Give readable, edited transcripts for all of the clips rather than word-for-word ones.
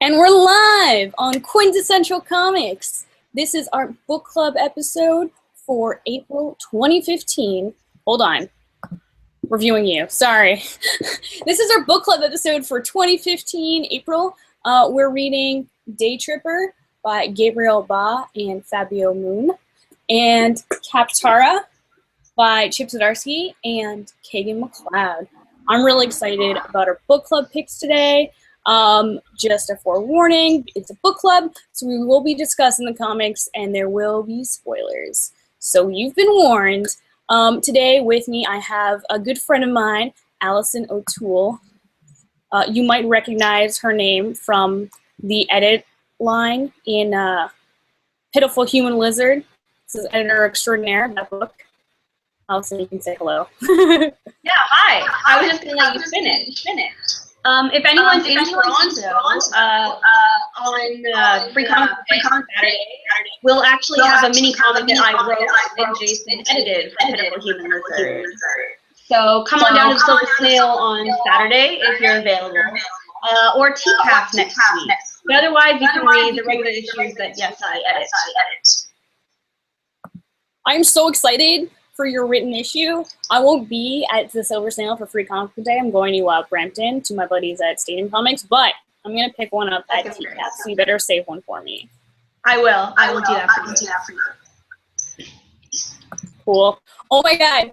And we're live on Quintessential Comics. This is our book club episode for April 2015. Hold on. Reviewing you. Sorry. This is our book club episode for 2015, April. We're reading Daytripper by Gabriel and Fabio Moon, and Kaptara by Chip Zdarsky and Kagan McLeod. I'm really excited about our book club picks today. Just a forewarning, it's a book club, so we will be discussing the comics and there will be spoilers. So you've been warned. Today with me I have a good friend of mine, Allison O'Toole. You might recognize her name from the edit line in Pitiful Human Lizard. This is editor extraordinaire of that book. Allison, you can say hello. Yeah, hi. I was just going to let you finish. If anyone's in Toronto, on Free Comic Saturday, we'll actually have a mini comic that I wrote and Jason edited for Pitiful Human Lizard. So come on down to the Silver Snail on Saturday if you're available, or TCAF next week. But otherwise, you can read the regular issues that, yes, I edit. I'm so excited for your written issue. I won't be at the Silver Snail for Free Comic Day. I'm going to Brampton to my buddies at Stadium Comics, but I'm going to pick one up at TCAF, so you better save one for me. I will do that for you. Cool. Oh my God,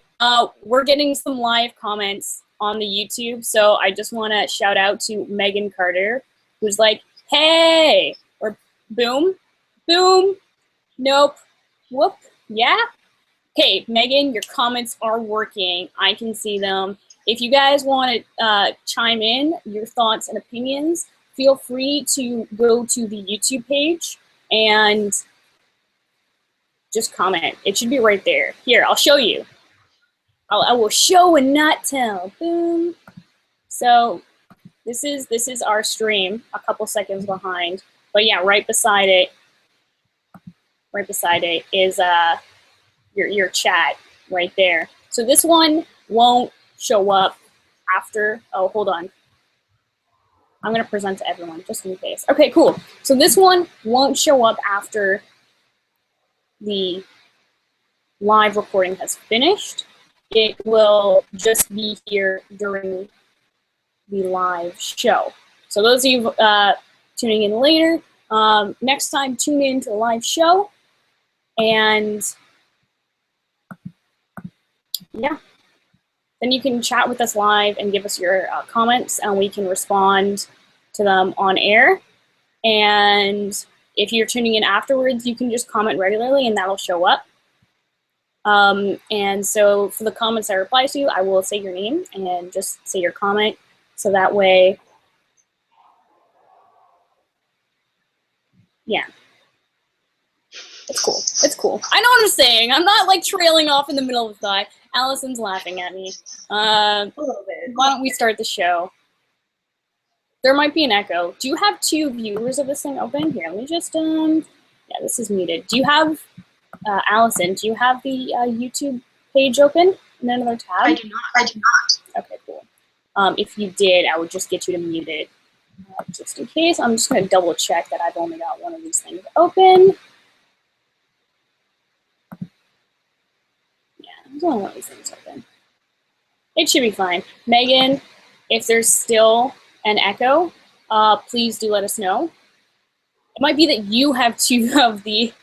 we're getting some live comments on the YouTube, so I just want to shout out to Megan Carter, who's like, hey, or boom, boom, nope, whoop, yeah. Hey, Megan, your comments are working. I can see them. If you guys want to chime in your thoughts and opinions, feel free to go to the YouTube page and just comment. It should be right there. Here, I'll show you. I will show and not tell. Boom. So this is our stream, a couple seconds behind. But yeah, right beside it is your chat right there. So this one won't show up after, oh, hold on. I'm gonna present to everyone just in case. Okay, cool. So this one won't show up after the live recording has finished. It will just be here during the live show. So those of you tuning in later, next time tune in to the live show, and yeah, then you can chat with us live and give us your comments, and we can respond to them on air. And if you're tuning in afterwards, you can just comment regularly and that'll show up. And so for the comments I reply to, I will say your name and just say your comment, so that way, yeah. It's cool. It's cool. I know what I'm saying. I'm not like trailing off in the middle of the thought. Allison's laughing at me. A little bit. Why don't we start the show? There might be an echo. Do you have two viewers of this thing open? Here, let me just, yeah, this is muted. Do you have, Allison, do you have the YouTube page open in another tab? I do not. Okay, cool. If you did, I would just get you to mute it. Just in case, I'm just going to double check that I've only got one of these things open. There's only one of these things open. It should be fine. Megan, if there's still an echo, please do let us know. It might be that you have two of the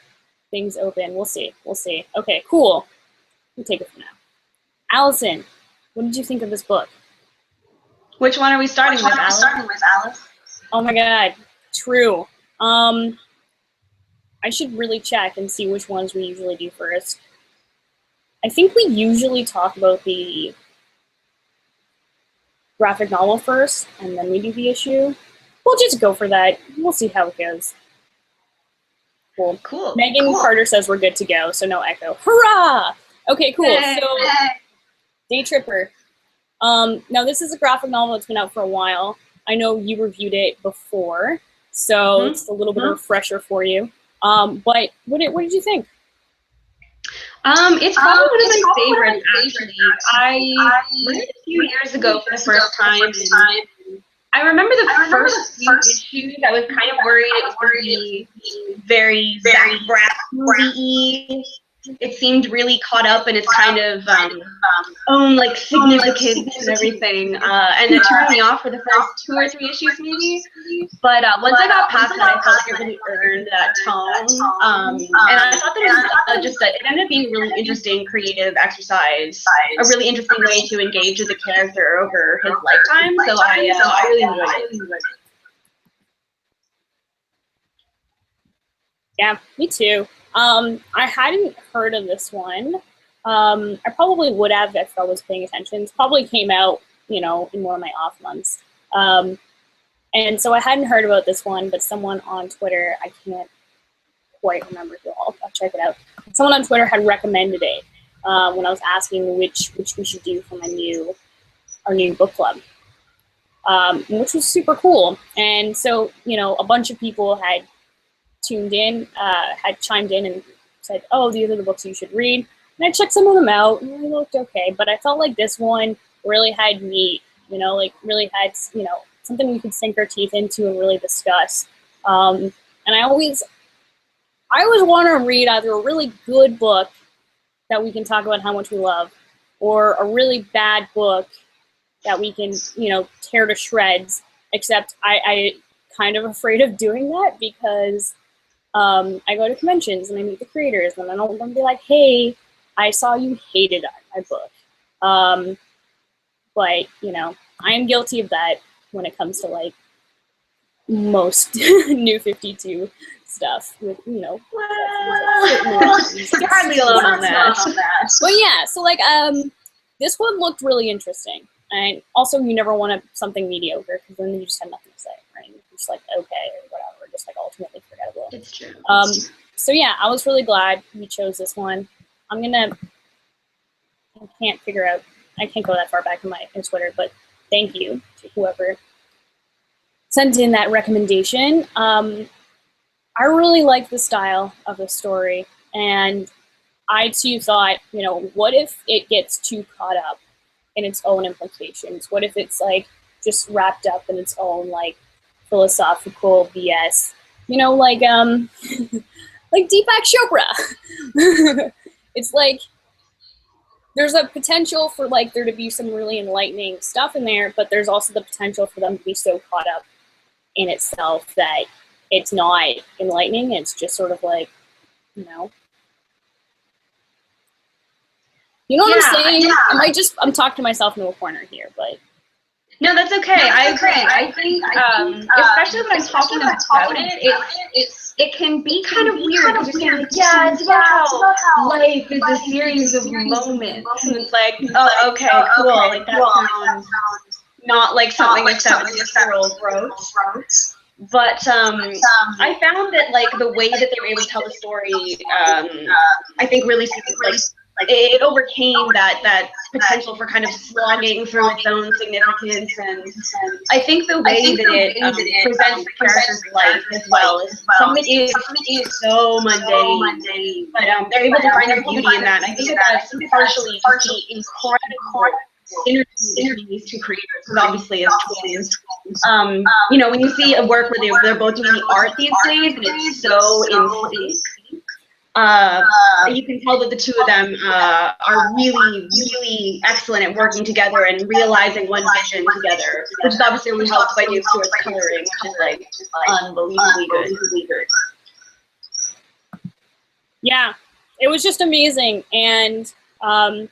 things open. We'll see. We'll see. Okay, cool. We'll take it from now. Allison, what did you think of this book? Which one are we starting with, Alice? Oh my God, true. I should really check and see which ones we usually do first. I think we usually talk about the graphic novel first, and then we do the issue. We'll just go for that. We'll see how it goes. Cool. Megan Carter says we're good to go, so no echo. Hurrah! Okay, cool. So, Daytripper. Now this is a graphic novel that's been out for a while. I know you reviewed it before, so it's a little bit of a refresher for you. But what did you think? It's probably one of my favorites, actually. I read it a few years ago for the first time, and I remember the first few issues, I was kind of worried it was going to be very Zach Braff movie-y. It seemed really caught up in its kind of own like significance and everything, and it turned me off for the first 2 or 3 issues maybe. But once I got past that, I felt like it really earned that tone, and I thought that it ended up being a really interesting creative exercise, a really interesting way to engage with the character over his lifetime. So I really enjoyed it. Yeah, me too. I hadn't heard of this one. I probably would have if I was paying attention. It probably came out, in one of my off months. And so I hadn't heard about this one, but someone on Twitter, I can't quite remember who, I'll check it out. Someone on Twitter had recommended it when I was asking which we should do for our new book club, which was super cool. And so, a bunch of people had had chimed in and said, oh, these are the books you should read. And I checked some of them out and they looked okay. But I felt like this one really had meat, really had, something we could sink our teeth into and really discuss. And I always want to read either a really good book that we can talk about how much we love, or a really bad book that we can, tear to shreds, except I kind of afraid of doing that because I go to conventions and I meet the creators and I don't want to be like, hey, I saw you hated my book. But, I am guilty of that when it comes to like most New 52 stuff with, You're hardly alone on that. But yeah, so like this one looked really interesting. And also you never want something mediocre because then you just have nothing to say, right? You're just like, okay, or whatever, just like ultimately forgettable. It's true. So yeah, I was really glad you chose this one. I can't go that far back in Twitter, but thank you to whoever sent in that recommendation. I really like the style of the story, and I too thought, what if it gets too caught up in its own implications? What if it's like just wrapped up in its own like philosophical BS? Like like Deepak Chopra. It's like there's a potential for like there to be some really enlightening stuff in there, but there's also the potential for them to be so caught up in itself that it's not enlightening. It's just sort of like, you know what I'm saying? Yeah. I'm talking to myself into a corner here, but. No, that's okay. I agree. I think, especially when I'm talking about it can be kind of weird because you're saying, yeah, it's about how life is a series of moments. And it's like, oh, okay, cool. Like, that sounds not like something a 7-year-old wrote. But I found that, like, the way that they were able to tell the story, I think really, like it overcame that potential for kind of slogging through its own significance, and I think the way that it presents the character's life as well is some of it is so mundane, but they're able to find a beauty in that. And I think that's partially the incredible synergy between these two creators, because obviously as twins, when you see a work where they're both doing the art these days, and it's so in sync. You can tell that the two of them are really, really excellent at working together and realizing one vision together, which is obviously really helped by Dave Stewart's coloring, which is unbelievably good. Yeah, it was just amazing, and I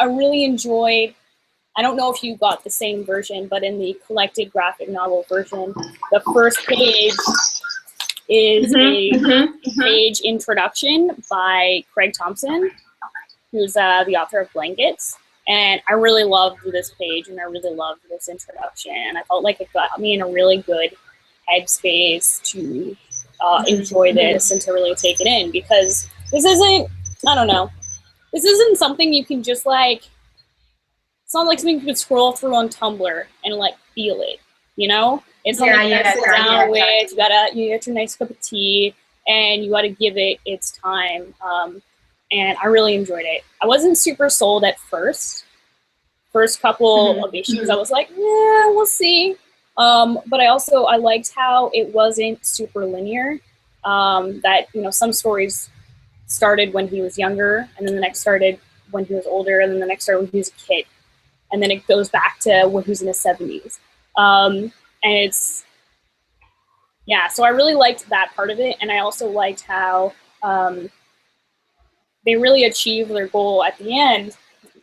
really enjoyed. I don't know if you got the same version, but in the collected graphic novel version, the first page is a page introduction by Craig Thompson, who's the author of Blankets. And I really loved this page, and I really loved this introduction. And I felt like it got me in a really good headspace to enjoy this and to really take it in, because this isn't something you can just like, it's not like something you can scroll through on Tumblr and like feel it, It's something you sit down with, you get your nice cup of tea, and you gotta give it its time. And I really enjoyed it. I wasn't super sold at first. First couple of issues, I was like, yeah, we'll see. But I liked how it wasn't super linear. That, you know, some stories started when he was younger, and then the next started when he was older, and then the next started when he was a kid, and then it goes back to when he was in his 70s. And it's, yeah, so I really liked that part of it, and I also liked how they really achieved their goal at the end.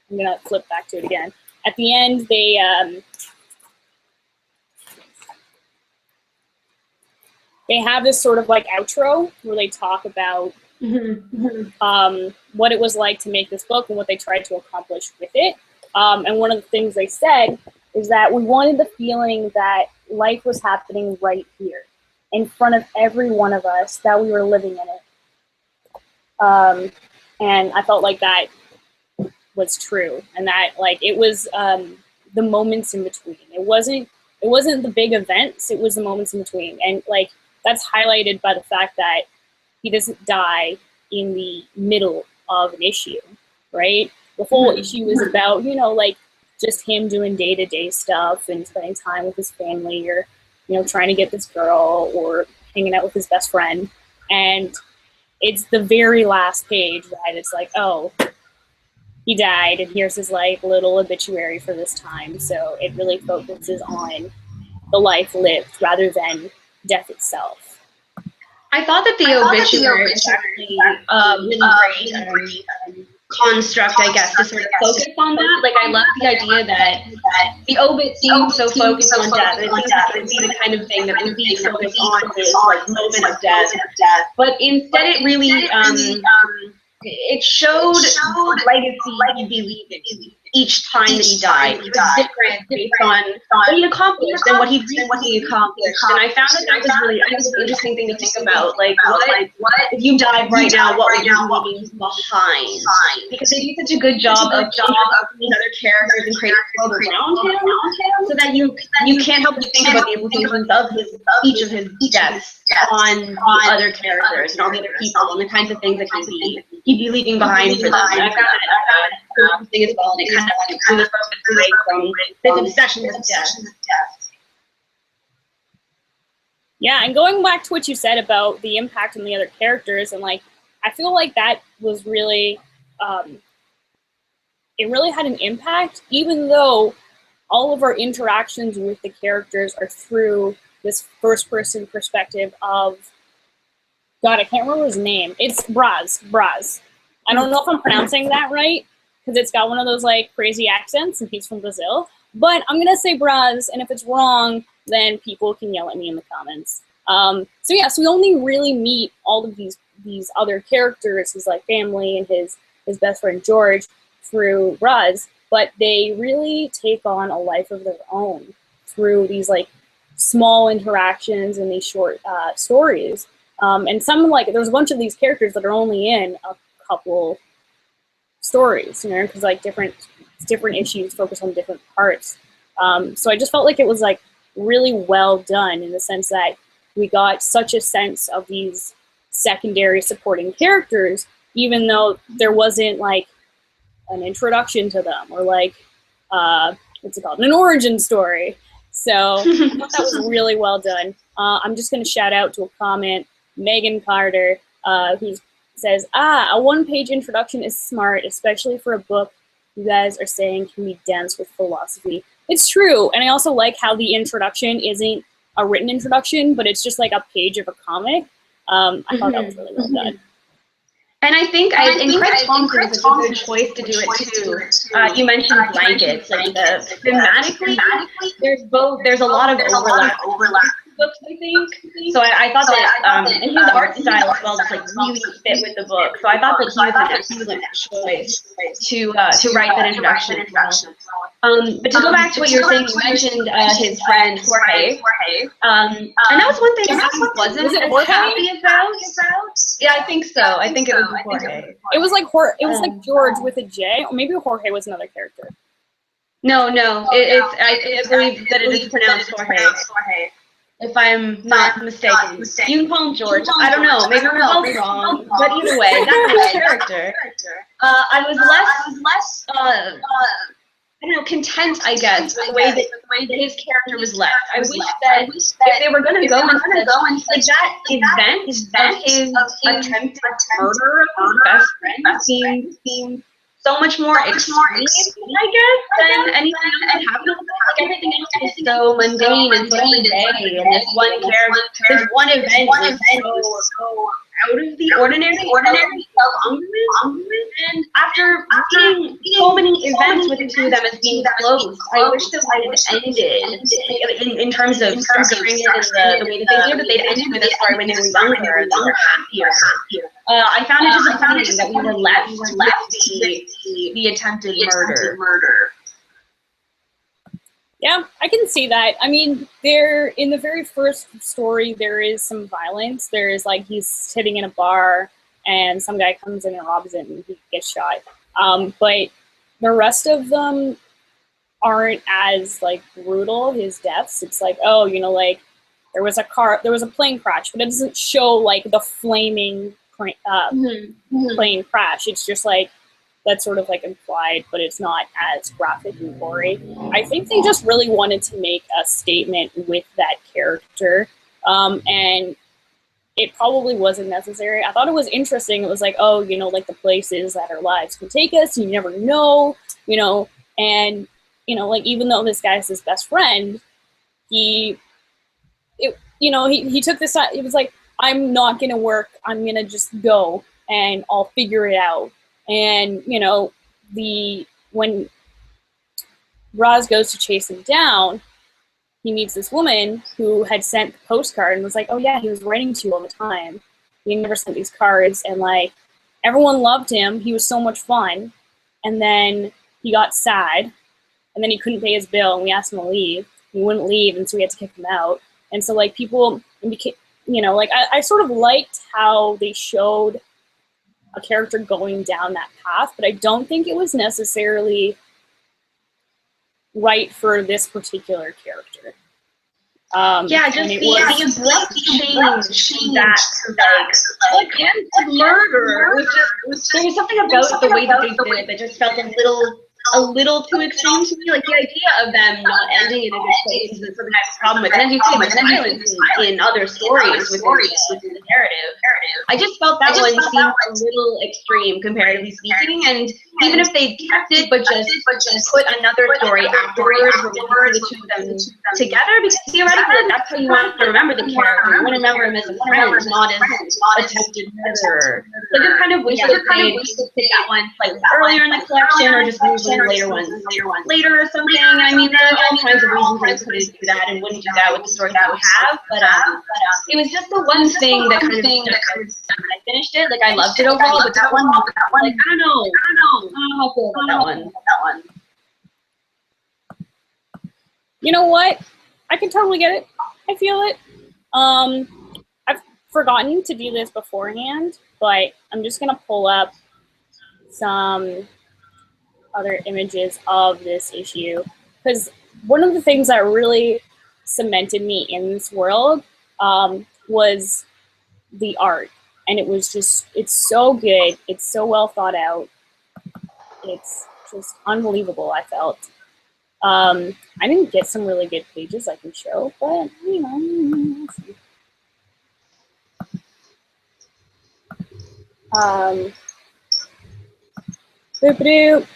I'm gonna flip back to it again. At the end, they have this sort of like outro where they talk about what it was like to make this book and what they tried to accomplish with it. And one of the things they said is that we wanted the feeling that life was happening right here in front of every one of us, that we were living in it. And I felt like that was true, and that like it was the moments in between. It wasn't the big events, it was the moments in between. And like that's highlighted by the fact that he doesn't die in the middle of an issue, right? The whole issue is about, you know, like just him doing day-to-day stuff and spending time with his family, or, you know, trying to get this girl, or hanging out with his best friend. And it's the very last page that it's like, oh, he died, and here's his like little obituary for this time. So it really focuses on the life lived rather than death itself. I thought that the obituary is actually really great construct, I guess, to sort of focus on that. Like, I love the idea that the obit seems so focused on death. It seems like it would be the kind of thing that would be focused on this like moment of death. But instead, it really it showed legacy he'd be leaving each time that he died. It was different based on what he accomplished and what he recently accomplished. And I found that was really an interesting thing to think about. Like, what if you died right now, what would you be leaving behind? Because they do such a good job of these other characters and creating a world around him, so that you can't help but think about the implications of each of his deaths on the other characters and all the other people and the kinds of things that he'd be leaving behind for them. And I found that interesting as well, and it kind of like drew the focus away from this obsession with death. Yeah, and going back to what you said about the impact on the other characters, and like I feel like that was really it really had an impact, even though all of our interactions with the characters are through this first-person perspective of, God, I can't remember his name. It's Braz. I don't know if I'm pronouncing that right, because it's got one of those like crazy accents, and he's from Brazil. But I'm gonna say Braz, and if it's wrong, then people can yell at me in the comments. So yeah, so we only really meet all of these other characters, his like family and his best friend George, through Braz, but they really take on a life of their own through these like small interactions and these short stories. And some, like, there's a bunch of these characters that are only in a couple stories, you know, because like different issues focus on different parts. So I just felt like it was like really well done, in the sense that we got such a sense of these secondary supporting characters, even though there wasn't like an introduction to them, or like what's it called, an origin story. So I thought that was really well done. I'm just going to shout out to a comment, Megan Carter, who says, a one-page introduction is smart, especially for a book you guys are saying can be dense with philosophy. It's true, and I also like how the introduction isn't a written introduction, but it's just like a page of a comic. I thought that was really well done. And I think Craig Thompson is a good choice to do it too. You mentioned blankets. Like thematically, there's a lot of overlap books, I think. So I thought that, and his art style as well just like really fit with the book. So I thought that he was an excellent choice to write that introduction as well. But to go back to what you were saying, you mentioned his friend Jorge. And that was one thing I wasn't as happy about. Yeah, I think so. I think it was Jorge. It was like George with a J, or maybe Jorge was another character. No, I believe that it is pronounced Jorge. If I'm not mistaken. You can call him George. I don't know. Maybe we're both wrong. But either way, that's his character. I was less I don't know, content, I guess, with the way that his character was left. I wish that if they were going to go into like that event of his attempted murder of his best friend seemed so much more extreme, I guess, than anything else that happened. Like everything else is so mundane and so everyday, and this one character, this one event was so out of the ordinary, and after seeing so many events with the two of them as being close, I wish that it ended in terms of structuring it and the way that they did that they'd ended with a story when they were younger and they were happier. I found it disappointing that we were left with the attempted murder. Yeah, I can see that. I mean, in the very first story, there is some violence. There is like he's sitting in a bar and some guy comes in and robs it and he gets shot. But the rest of them aren't as like brutal, his deaths. It's like, oh, you know, like there was a plane crash, but it doesn't show like the flaming plane crash. It's just like, that's sort of like implied, but it's not as graphic and gory. I think they just really wanted to make a statement with that character, and it probably wasn't necessary. I thought it was interesting. It was like, oh, you know, like the places that our lives can take us, you never know, you know, and, you know, like even though this guy's his best friend, he took this, it was like, I'm not gonna work, I'm gonna just go and I'll figure it out. And, you know, when Roz goes to chase him down, he meets this woman who had sent the postcard and was like, oh yeah, he was writing to you all the time. He never sent these cards, and like everyone loved him. He was so much fun. And then he got sad, and then he couldn't pay his bill, and we asked him to leave. He wouldn't leave, and so we had to kick him out. And so like people became, you know, like I sort of liked how they showed a character going down that path, but I don't think it was necessarily right for this particular character. Just the abrupt change that murder was there was something about the way that they did it that just felt a little too extreme to me. Like the idea of them not ending in a good place is something I have a problem with. And as you say, with violence in other stories within the narrative, I just felt that one seemed a little extreme, comparatively speaking. And even if they kept it, but just put another story afterwards where we see the two of them together, because theoretically that's how you want to remember the character. You want to remember him as a friend, not as attempted murderer. So I just kind of wish they could pick that one like earlier in the collection, or just move later ones later or something. I mean, there are all kinds of reasons I couldn't do that and wouldn't do that with the story that we have, but it was just the one thing that kind of when I finished it. Like I loved it overall, but that one, like I don't know how I feel about that one. You know what? I can totally get it. I feel it. I've forgotten to do this beforehand, but I'm just gonna pull up some other images of this issue, because one of the things that really cemented me in this world was the art, and it was just, it's so good, it's so well thought out, it's just unbelievable. I felt I didn't get some really good pages I can show, but you know,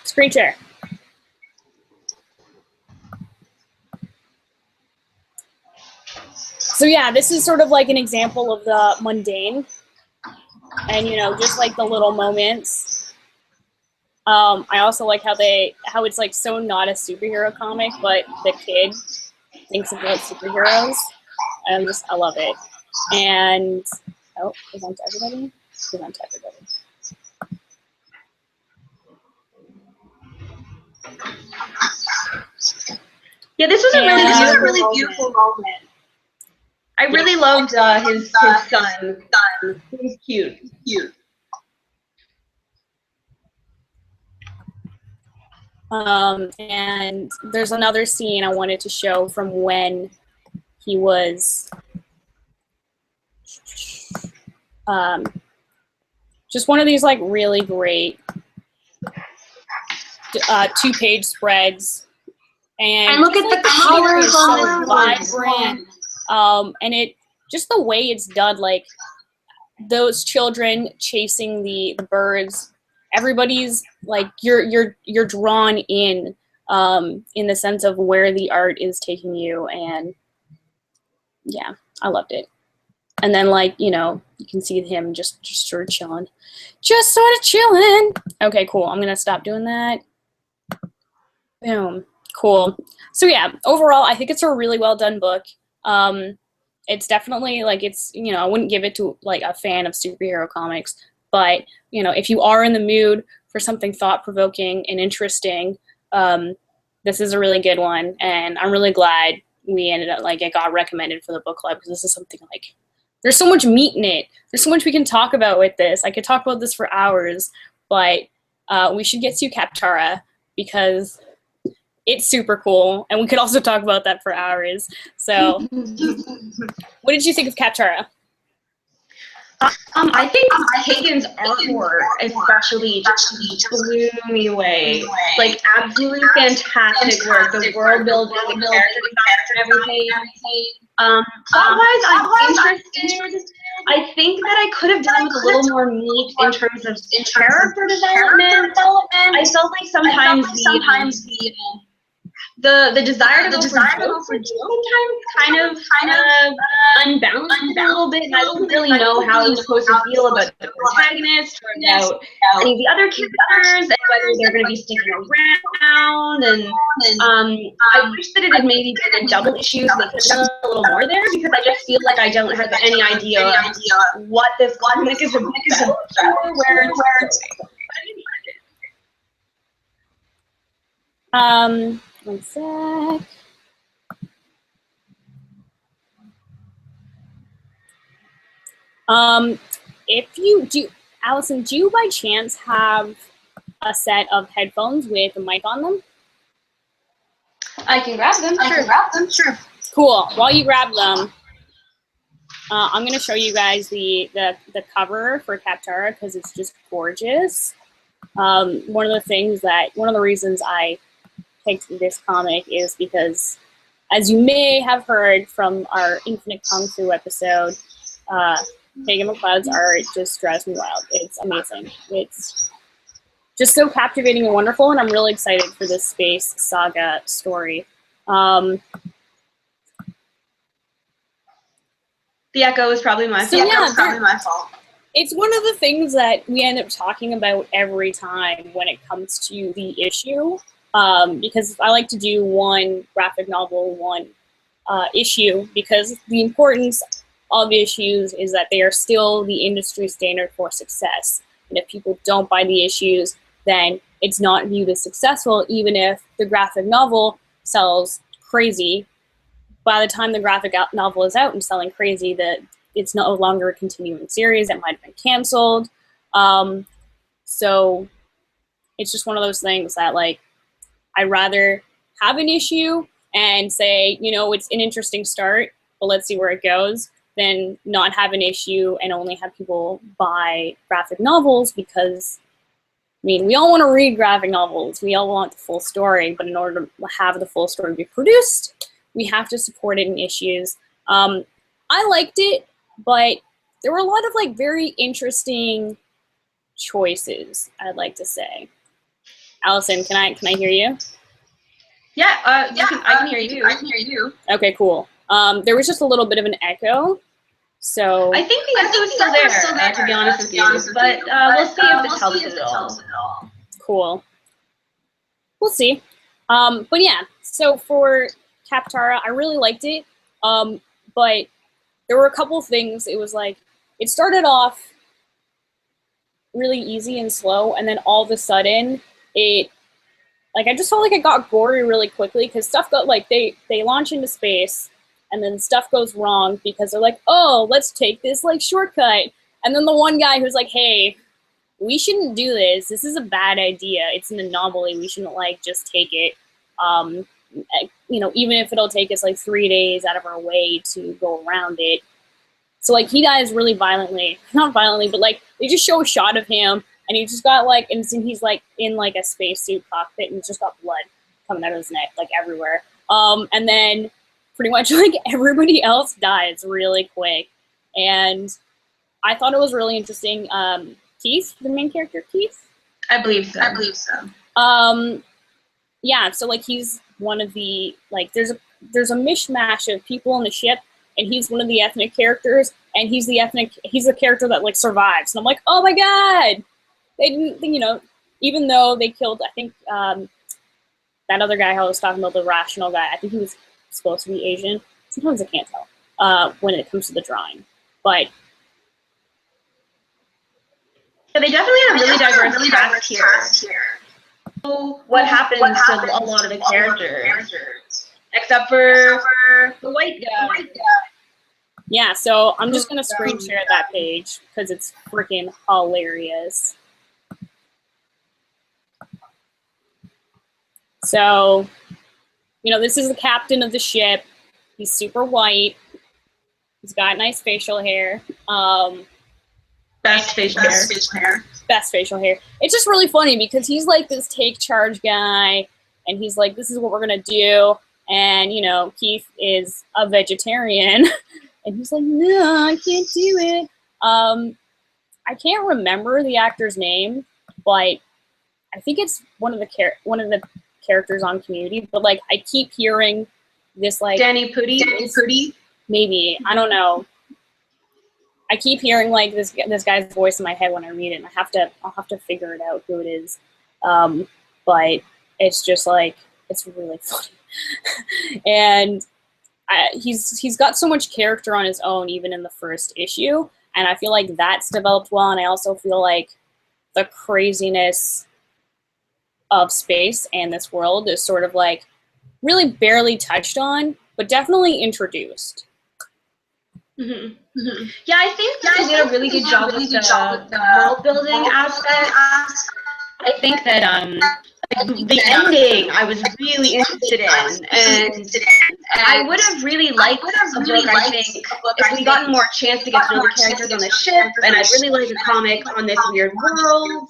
screen share. So yeah, this is sort of like an example of the mundane, and you know, just like the little moments. I also like how it's like so not a superhero comic, but the kid thinks about superheroes. I love it. And present to everybody. Present to everybody. Yeah, this was a really beautiful moment. I really loved his son. He was cute. And there's another scene I wanted to show from when he was just one of these like really great 2-page spreads. And look at the colors is so colors. vibrant. And it just the way it's done, like those children chasing the birds, everybody's like you're drawn in the sense of where the art is taking you, and yeah, I loved it. And then, like, you know, you can see him just sort of chilling. Just sort of chilling. Okay, cool. I'm going to stop doing that. Boom. Cool. So, yeah, overall, I think it's a really well done book. It's definitely, like, it's, you know, I wouldn't give it to, like, a fan of superhero comics. But, you know, if you are in the mood for something thought-provoking and interesting, this is a really good one. And I'm really glad we ended up, like, it got recommended for the book club, because this is something, like, there's so much meat in it. There's so much we can talk about with this. I could talk about this for hours, but we should get to Kaptara, because it's super cool, and we could also talk about that for hours. So, what did you think of Kaptara? I think Kagan's artwork especially just blew me away. Like, absolutely fantastic work. The world building, the character design, and everything. Plot-wise, I'm interested. I think that I could have done with a little more meat in terms of character development. I felt like sometimes the desire to go for jokes sometimes kind of unbalanced a little bit, and I don't really know how I'm supposed to feel about the protagonist or about any of the other characters, and whether they're going to be sticking around. And I wish that it had maybe been a double issue, so they could have done a little more there, because I just feel like I don't have any idea what this comic is about, or where it's One sec. If you do, Allison, do you by chance have a set of headphones with a mic on them? I can grab them. Sure. Cool. While you grab them, I'm going to show you guys the cover for Kaptara, because it's just gorgeous. One of the reasons I picked this comic is because, as you may have heard from our Infinite Kung Fu episode, Kagan McLeod's art just drives me wild. It's amazing. It's just so captivating and wonderful, and I'm really excited for this space saga story. The echo is probably my fault. It's one of the things that we end up talking about every time when it comes to the issue, because I like to do one graphic novel, one issue, because the importance of issues is that they are still the industry standard for success. And if people don't buy the issues, then it's not viewed as successful, even if the graphic novel sells crazy. By the time the graphic novel is out and selling crazy, it's no longer a continuing series. It might have been canceled. So it's just one of those things that, like, I'd rather have an issue and say, you know, it's an interesting start, but let's see where it goes, than not have an issue and only have people buy graphic novels, because, I mean, we all want to read graphic novels. We all want the full story, but in order to have the full story be produced, we have to support it in issues. I liked it, but there were a lot of, like, very interesting choices, I'd like to say. Allison, can I hear you? Yeah, I can hear you. Okay, cool. There was just a little bit of an echo, so I think the echo is still there, to be honest with you. But we'll see if this helps at all. Cool. We'll see. But yeah, so for Kaptara, I really liked it, but there were a couple of things. It was like, it started off really easy and slow, and then all of a sudden, I just felt like it got gory really quickly, because stuff got, like, they launch into space, and then stuff goes wrong because they're like, oh, let's take this, like, shortcut. And then the one guy who's like, hey, we shouldn't do this. This is a bad idea. It's an anomaly. We shouldn't, like, just take it. You know, even if it'll take us, like, 3 days out of our way to go around it. So, like, he dies really violently. Not violently, but, like, they just show a shot of him, and he just got like, and he's like in like a spacesuit cockpit, and he's just got blood coming out of his neck like everywhere. And then pretty much like everybody else dies really quick, and I thought it was really interesting. Keith, the main character, Keith, I believe so. Yeah, so like he's one of the like there's a mishmash of people on the ship, and he's one of the ethnic characters, and he's the character that like survives. And I'm like, oh my god, they didn't, even though they killed, I think that other guy I was talking about, the rational guy, I think he was supposed to be Asian. Sometimes I can't tell when it comes to the drawing, but. So they definitely have a really diverse cast here. So what happens to a lot of the characters, except for the white guy? Yeah, so I'm just gonna screen share that page because it's freaking hilarious. So, this is the captain of the ship. He's super white. He's got nice facial hair. Best facial hair. Best facial hair. It's just really funny because he's like this take charge guy, and he's like, this is what we're gonna do. And Keith is a vegetarian, and he's like, no, I can't do it. I can't remember the actor's name, but I think it's one of the characters on Community. But like, I keep hearing this like Danny Pudi. Maybe, I don't know. I keep hearing like this guy's voice in my head when I read it, and I'll have to figure it out who it is. But it's just like, it's really funny. And he's got so much character on his own, even in the first issue, and I feel like that's developed well. And I also feel like the craziness of space and this world is sort of like really barely touched on, but definitely introduced. Mm-hmm. Mm-hmm. Yeah, I think they did a really good job with the world building aspect. I think that the ending I was really interested in, and I would have really liked a book, I think, if we gotten more chance to get to know the characters on the ship, and I'd really like a comic on this weird world.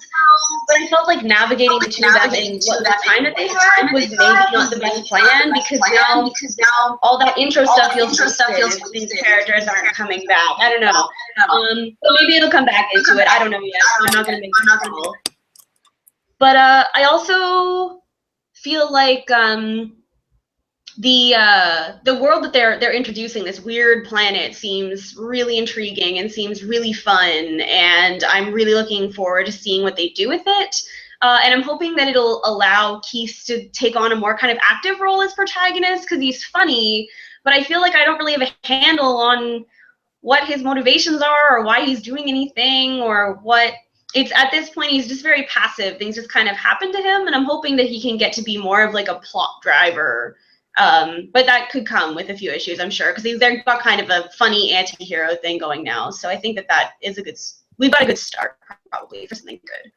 But I felt like navigating the two of them in the time that they had was maybe not the best plan, because now all that intro stuff feels wasted. These characters aren't coming back. I don't know. But maybe it'll come back into it. I don't know yet. I'm not gonna make a call. But I also feel like the world that they're introducing, this weird planet, seems really intriguing and seems really fun, and I'm really looking forward to seeing what they do with it. And I'm hoping that it'll allow Keith to take on a more kind of active role as protagonist, because he's funny, but I feel like I don't really have a handle on what his motivations are, or why he's doing anything, or what. It's at this point he's just very passive. Things just kind of happen to him, and I'm hoping that he can get to be more of like a plot driver. But that could come with a few issues, I'm sure, because they've got kind of a funny anti-hero thing going now. So I think that is we've got a good start probably for something good.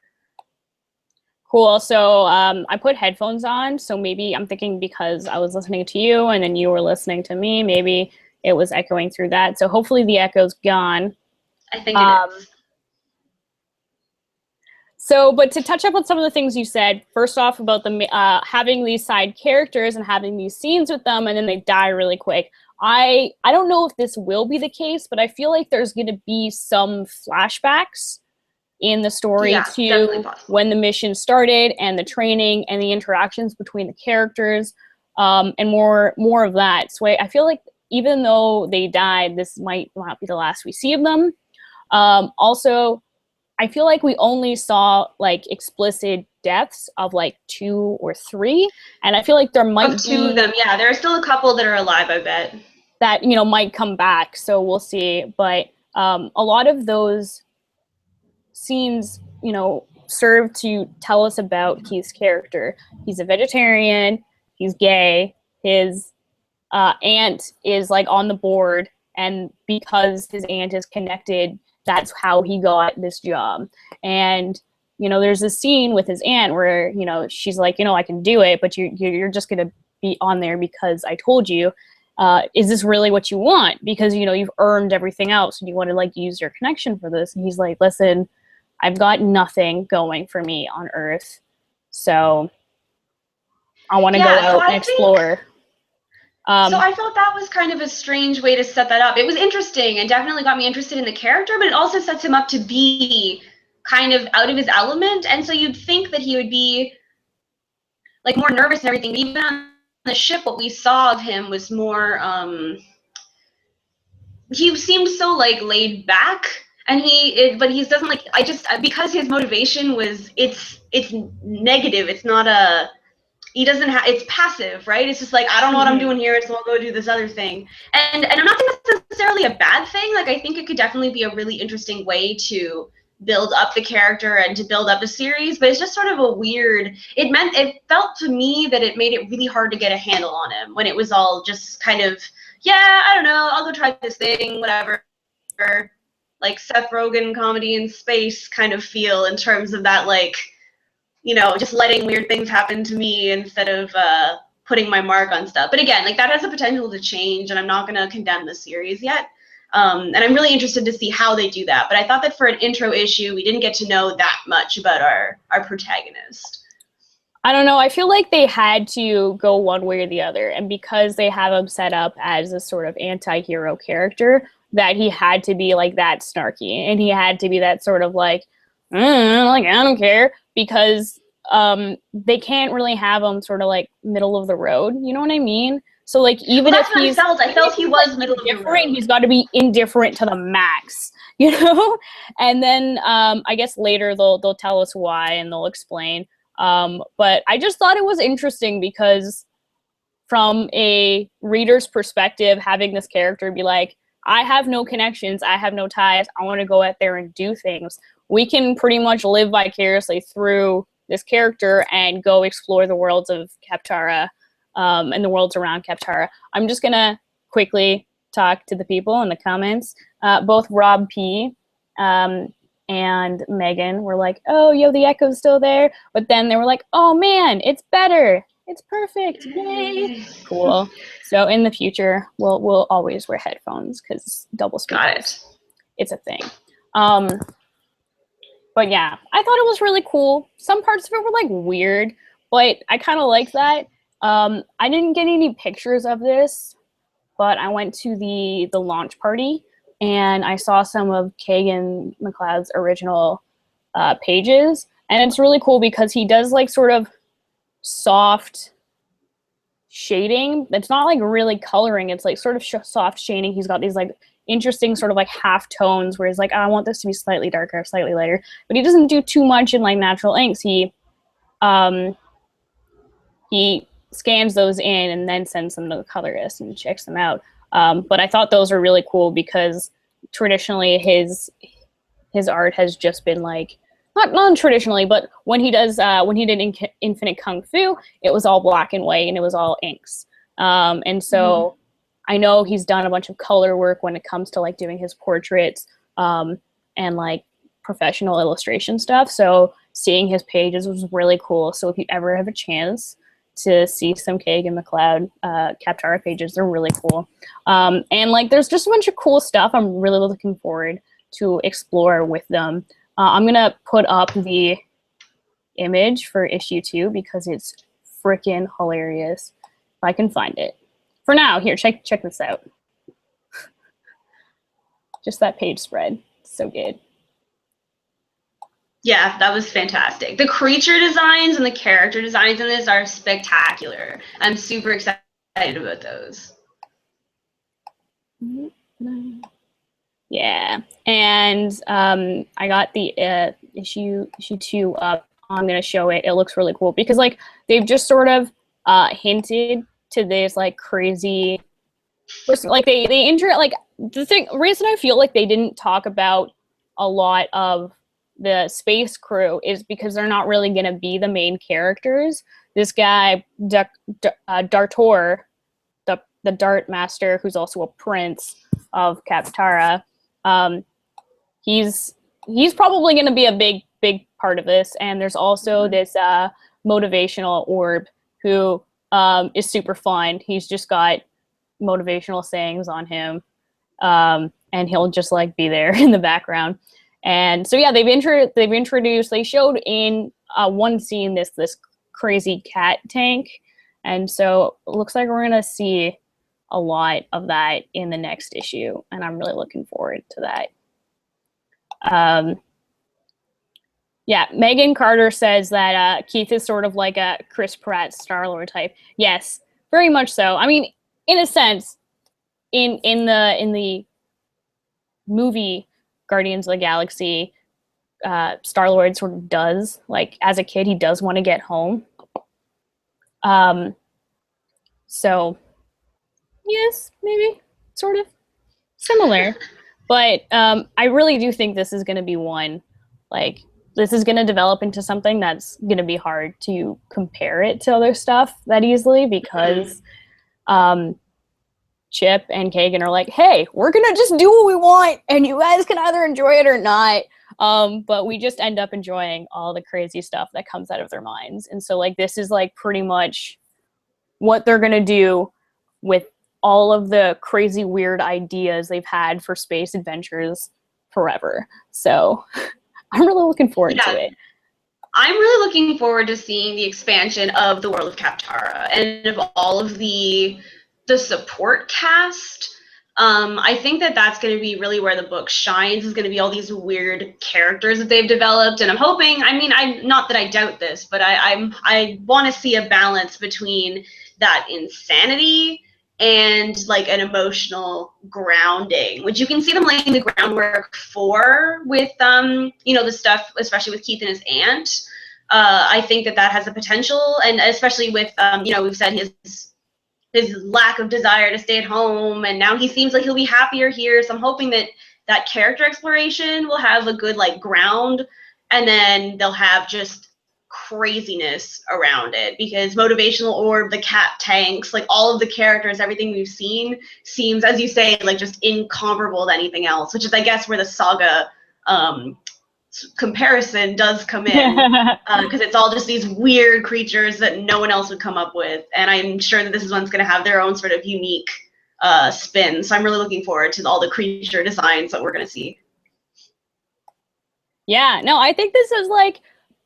Cool. So I put headphones on, so maybe I'm thinking because I was listening to you and then you were listening to me, maybe it was echoing through that. So hopefully the echo's gone. I think it is. So, but to touch up on some of the things you said, first off about the having these side characters and having these scenes with them, and then they die really quick. I don't know if this will be the case, but I feel like there's going to be some flashbacks in the story to when the mission started and the training and the interactions between the characters, and more of that. So I feel like even though they died, this might not be the last we see of them. Also, I feel like we only saw like explicit deaths of like 2 or 3, and I feel like there might be 2 of them. Yeah, there are still a couple that are alive, I bet. That might come back, so we'll see. But a lot of those scenes, serve to tell us about Keith's character. He's a vegetarian. He's gay. His aunt is like on the board, and because his aunt is connected, that's how he got this job. And there's a scene with his aunt where she's like, I can do it, but you're just gonna be on there because I told you. Is this really what you want? Because you've earned everything else, and you want to like use your connection for this. And he's like, listen, I've got nothing going for me on Earth, so I want to go out and explore. So I felt that was kind of a strange way to set that up. It was interesting and definitely got me interested in the character, but it also sets him up to be kind of out of his element. And so you'd think that he would be like more nervous and everything. But even on the ship, what we saw of him was more, he seemed so like laid back. And but he doesn't like, because his motivation was, it's negative. It's not he doesn't have, it's passive, right? It's just like, I don't know what I'm doing here, so I'll go do this other thing. And I'm not saying that's necessarily a bad thing. Like, I think it could definitely be a really interesting way to build up the character and to build up the series, but it's just sort of a weird, it felt to me that it made it really hard to get a handle on him when it was all just kind of, yeah, I don't know, I'll go try this thing, whatever. Like Seth Rogen comedy in space kind of feel in terms of that, like, you know, just letting weird things happen to me instead of putting my mark on stuff. But again, like, that has the potential to change, and I'm not going to condemn the series yet. And I'm really interested to see how they do that. But I thought that for an intro issue, we didn't get to know that much about our protagonist. I don't know. I feel like they had to go one way or the other. And because they have him set up as a sort of anti-hero character, that he had to be like that snarky. And he had to be that sort of like I don't care. Because they can't really have him sort of like middle of the road. You know what I mean? So like even if I felt he was middle of the road. He's got to be indifferent to the max, you know. And then I guess later they'll tell us why and they'll explain. But I just thought it was interesting because from a reader's perspective, having this character be like, I have no connections, I have no ties, I want to go out there and do things. We can pretty much live vicariously through this character and go explore the worlds of Kaptara and the worlds around Kaptara. I'm just going to quickly talk to the people in the comments. Both Rob P. And Megan were like, oh, yo, the echo's still there. But then they were like, oh, man, it's better. It's perfect. Yay. Cool. So in the future, we'll always wear headphones because double speakers. It's a thing. But yeah, I thought it was really cool. Some parts of it were like weird, but I kind of like that. I didn't get any pictures of this, but I went to the launch party and I saw some of Kagan McLeod's original pages, and it's really cool because he does like sort of soft shading. It's not like really coloring. It's like sort of soft shading. He's got these like interesting sort of like half tones where he's like, I want this to be slightly darker, slightly lighter, but he doesn't do too much in like natural inks. He scans those in and then sends them to the colorist and checks them out. But I thought those were really cool because traditionally his art has just been like, not non-traditionally, but when he did Infinite Kung Fu, it was all black and white and it was all inks. And so I know he's done a bunch of color work when it comes to like doing his portraits and like professional illustration stuff. So seeing his pages was really cool. So if you ever have a chance to see some Kagan McLeod Kaptara pages, they're really cool. And like there's just a bunch of cool stuff I'm really looking forward to explore with them. I'm gonna put up the image for issue 2 because it's freaking hilarious. If I can find it. For now, here, check this out. Just that page spread, so good. Yeah, that was fantastic. The creature designs and the character designs in this are spectacular. I'm super excited about those. Yeah, and I got the issue 2 up. I'm gonna show it. It looks really cool because like they've just sort of hinted to this like crazy person. Like they enter like reason I feel like they didn't talk about a lot of the space crew is because they're not really gonna be the main characters. This guy Dartor, the Dart Master, who's also a prince of Kaptara, he's probably gonna be a big part of this. And there's also this motivational orb who is super fun. He's just got motivational sayings on him, and he'll just like be there in the background. And so yeah, they showed in one scene this crazy cat tank, and so it looks like we're gonna see a lot of that in the next issue, and I'm really looking forward to that. Yeah, Megan Carter says that Keith is sort of like a Chris Pratt Star-Lord type. Yes, very much so. I mean, in a sense, in the movie Guardians of the Galaxy, Star-Lord sort of does, like, as a kid, he does want to get home. So, yes, maybe, sort of, similar. But I really do think this is going to be one, like, this is going to develop into something that's going to be hard to compare it to other stuff that easily, because Chip and Kagan are like, hey, we're going to just do what we want, and you guys can either enjoy it or not. But we just end up enjoying all the crazy stuff that comes out of their minds. And so, like, this is, like, pretty much what they're going to do with all of the crazy, weird ideas they've had for space adventures forever. So I'm really looking forward to it. I'm really looking forward to seeing the expansion of the world of Kaptara and of all of the support cast. I think that that's going to be really where the book shines, is going to be all these weird characters that they've developed. And I'm hoping, I mean, not that I doubt this, but I want to see a balance between that insanity and, like, an emotional grounding, which you can see them laying the groundwork for with, you know, the stuff, especially with Keith and his aunt. I think that has the potential, and especially with, you know, we've said his lack of desire to stay at home, and now he seems like he'll be happier here. So I'm hoping that character exploration will have a good, like, ground, and then they'll have just craziness around it, because motivational orb, the cat tanks, like, all of the characters, everything we've seen seems, as you say, like, just incomparable to anything else, which is, I guess, where the saga comparison does come in, because it's all just these weird creatures that no one else would come up with, and I'm sure that this one's going to have their own sort of unique spin. So I'm really looking forward to all the creature designs that we're going to see. Yeah, no, I think this is, like,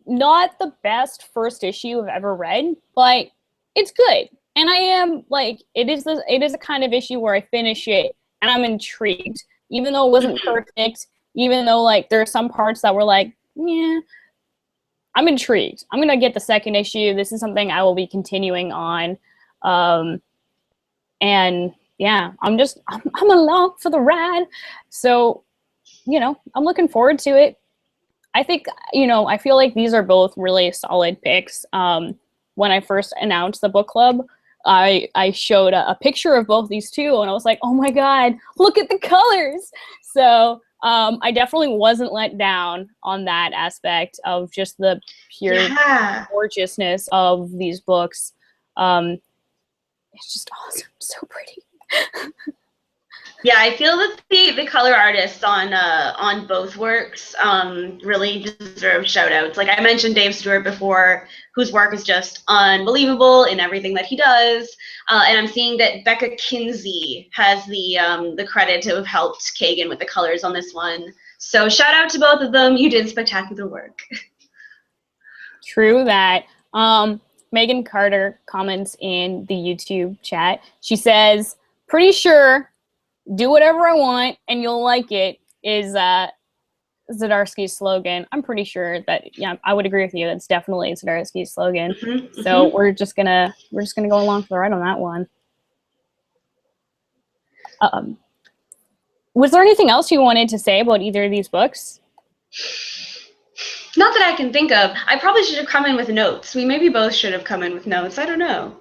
not the best first issue I've ever read, but it's good. And I am, like, it is a kind of issue where I finish it and I'm intrigued, even though it wasn't perfect, even though, like, there are some parts that were like, yeah, I'm intrigued. I'm gonna get the second issue. This is something I will be continuing on, and yeah, I'm along for the ride. So, you know, I'm looking forward to it. I think, you know, I feel like these are both really solid picks. When I first announced the book club, I showed a picture of both these two, and I was like, oh my God, look at the colors. So I definitely wasn't let down on that aspect of just the pure gorgeousness of these books. It's just awesome, so pretty. Yeah, I feel that the color artists on both works really deserve shout outs. Like, I mentioned Dave Stewart before, whose work is just unbelievable in everything that he does. And I'm seeing that Becca Kinsey has the credit to have helped Kagan with the colors on this one. So shout out to both of them. You did spectacular work. True that. Megan Carter comments in the YouTube chat. She says, pretty sure do whatever I want and you'll like it is Zdarsky's slogan. I'm pretty sure that, yeah, I would agree with you. That's definitely Zdarsky's slogan. So we're just gonna go along for the ride on that one. Was there anything else you wanted to say about either of these books? Not that I can think of. I probably should have come in with notes. We maybe both should have come in with notes. I don't know.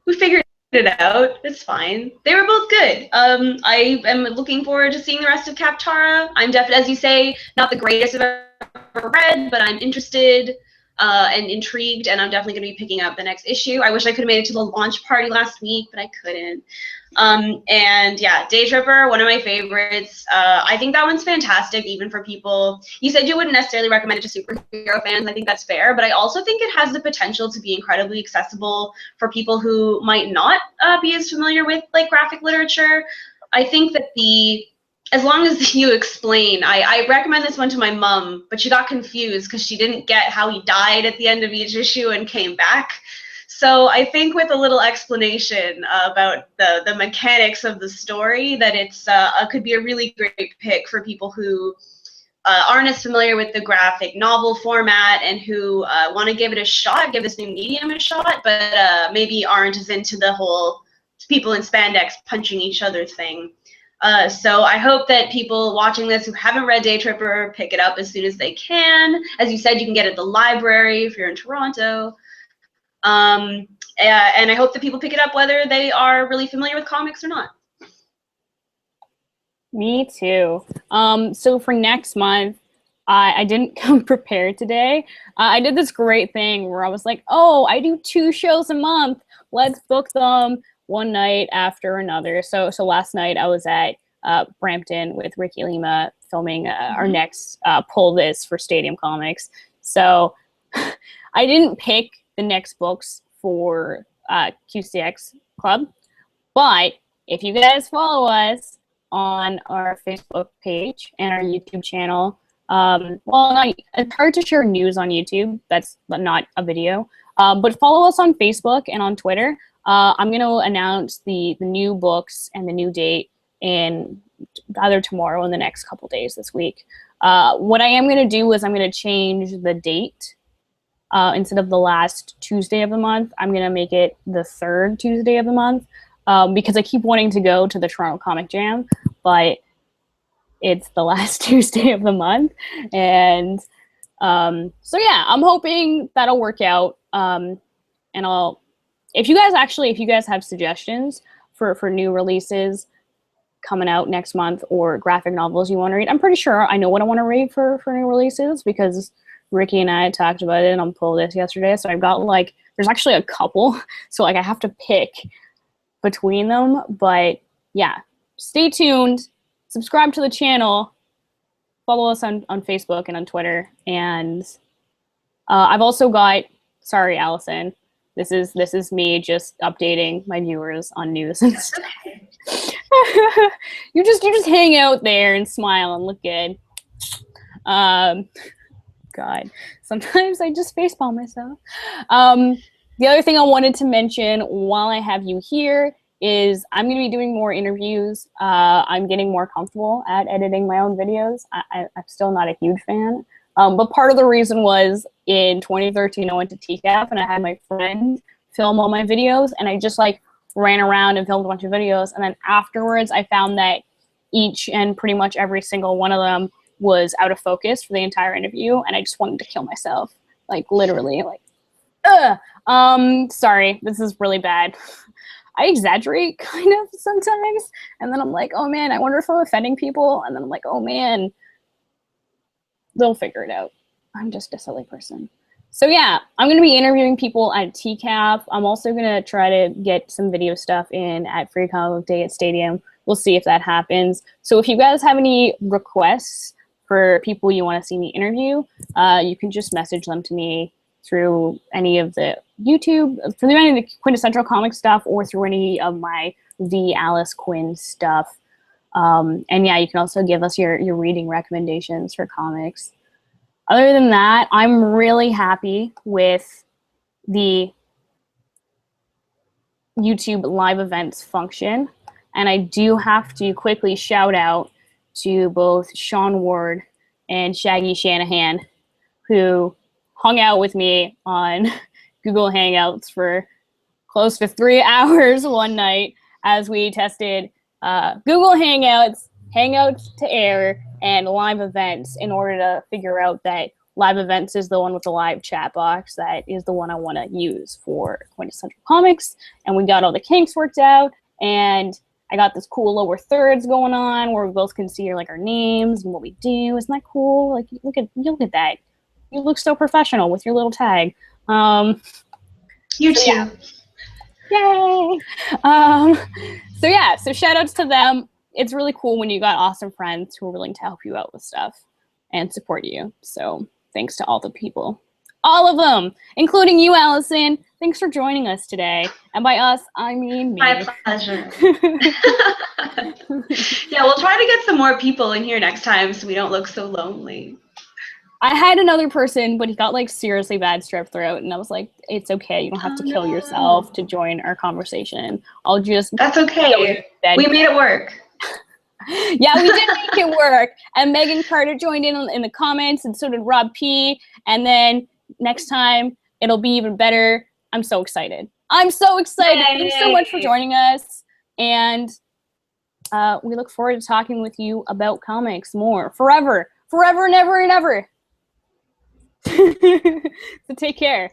We figured it out. It's fine. They were both good. I am looking forward to seeing the rest of Kaptara. I'm definitely, as you say, not the greatest I've ever read, but I'm interested and intrigued, and I'm definitely going to be picking up the next issue. I wish I could have made it to the launch party last week, but I couldn't. And yeah, Daytripper, one of my favorites. I think that one's fantastic, even for people. You said you wouldn't necessarily recommend it to superhero fans. I think that's fair, but I also think it has the potential to be incredibly accessible for people who might not be as familiar with, like, graphic literature. I think that the as long as you explain, I recommend this one to my mom, but she got confused because she didn't get how he died at the end of each issue and came back. So I think with a little explanation about the mechanics of the story, that it's could be a really great pick for people who aren't as familiar with the graphic novel format and who want to give it a shot, give this new medium a shot, but maybe aren't as into the whole people in spandex punching each other thing. So I hope that people watching this who haven't read Daytripper pick it up as soon as they can. As you said, you can get it at the library if you're in Toronto. And I hope that people pick it up whether they are really familiar with comics or not. Me too. So for next month, I didn't come prepared today. I did this great thing where I was like, oh, I do 2 shows a month. Let's book them one night after another. So last night I was at Brampton with Ricky Lima filming our next Pull This for Stadium Comics. So I didn't pick the next books for QCX Club, but if you guys follow us on our Facebook page and our YouTube channel, it's hard to share news on YouTube. That's not a video. But follow us on Facebook and on Twitter. I'm going to announce the new books and the new date in either tomorrow or in the next couple days this week. What I am going to do is I'm going to change the date. Instead of the last Tuesday of the month, I'm going to make it the 3rd Tuesday of the month because I keep wanting to go to the Toronto Comic Jam, but it's the last Tuesday of the month. And so yeah, I'm hoping that'll work out. And if you guys have suggestions for new releases coming out next month or graphic novels you want to read, I'm pretty sure I know what I want to read for new releases because Ricky and I talked about it on Pull This yesterday. So I've got there's actually a couple. So I have to pick between them. But yeah, stay tuned. Subscribe to the channel. Follow us on Facebook and on Twitter. And I've also got, sorry, Allison. This is me just updating my viewers on news and stuff. you just hang out there and smile and look good. God, sometimes I just facepalm myself. The other thing I wanted to mention while I have you here is I'm going to be doing more interviews. I'm getting more comfortable at editing my own videos. I'm still not a huge fan. But part of the reason was in 2013, I went to TCAF and I had my friend film all my videos and I just ran around and filmed a bunch of videos. And then afterwards, I found that each and pretty much every single one of them was out of focus for the entire interview, and I just wanted to kill myself, literally, sorry, this is really bad. I exaggerate kind of sometimes, and then I'm like, oh man, I wonder if I'm offending people, and then I'm like, oh man, they'll figure it out. I'm just a silly person. So yeah, I'm going to be interviewing people at TCAF. I'm also going to try to get some video stuff in at Free Comic Day at Stadium. We'll see if that happens. So if you guys have any requests for people you want to see me interview, you can just message them to me through any of the YouTube, through any of the Quintessential Comic stuff, or through any of my The Alice Quinn stuff. And yeah, you can also give us your reading recommendations for comics. Other than that, I'm really happy with the YouTube live events function. And I do have to quickly shout out to both Sean Ward and Shaggy Shanahan, who hung out with me on Google Hangouts for close to 3 hours one night as we tested Google Hangouts, Hangouts to Air, and live events in order to figure out that live events is the one with the live chat box. That is the one I want to use for Quintessential Comics. And we got all the kinks worked out, and I got this cool lower thirds going on where we both can see our names and what we do. Isn't that cool? Look at that. You look so professional with your little tag. You too. Yeah. Yay! So yeah, so shout outs to them. It's really cool when you got awesome friends who are willing to help you out with stuff and support you. So thanks to all the people. All of them, including you, Allison. Thanks for joining us today. And by us, I mean me. My pleasure. Yeah, we'll try to get some more people in here next time so we don't look so lonely. I had another person, but he got like seriously bad strep throat, and I was like, "It's okay. You don't have to kill yourself to join our conversation. I'll just." That's okay. We made it work. Yeah, we did make it work. And Megan Carter joined in the comments, and so did Rob P. And then next time it'll be even better. I'm so excited. I'm so excited. Yay. Thanks so much for joining us, and we look forward to talking with you about comics more forever and ever and ever. So take care.